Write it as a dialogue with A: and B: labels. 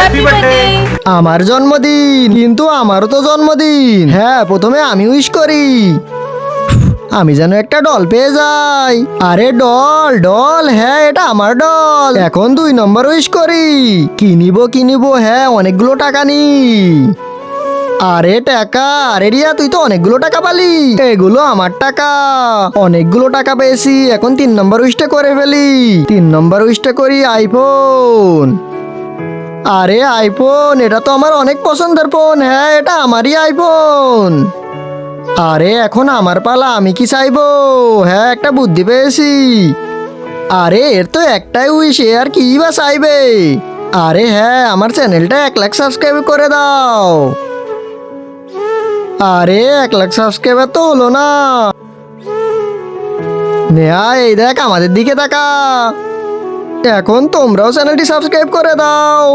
A: Happy birthday.
B: আমার জন্মদিন, কিন্তু আমারও তো জন্মদিন। হ্যাঁ, প্রথমে আমি উইশ করি। আমি যেন একটা ডল পেয়ে যাই। আরে ডল ডল, হ্যাঁ এটা আমার ডল। এখন 2 নম্বর উইশ করি। কিনিব, হ্যাঁ অনেকগুলো টাকা নি। আরে টাকা, আরে রিয়া তুই তো অনেকগুলো টাকা পালি। এগুলো আমার টাকা। অনেকগুলো টাকা পেয়েছি। এখন 3 নম্বর উইশটা করে ফেলি। 3 নম্বর উইশটা করি আইফোন। আরে আইফোন, এটা তো আমার অনেক পছন্দের ফোন। হ্যাঁ এটা আমারই আইফোন। আরে এখন আমার পালা, আমি কি চাইবো? হ্যাঁ একটা বুদ্ধি পেয়েছি। আরে এর তো একটাই উইশ, এ আর কি বা চাইবে? আরে হ্যাঁ, আমার চ্যানেলটা 1 লাখ সাবস্ক্রাইব করে দাও। আরে 1 লাখ সাবস্ক্রাইবার তো হলো না। নেহা এই দেখ, আমাদের দিকে তাকা। এখন তোমরাও চ্যানেলটি সাবস্ক্রাইব করে দাও।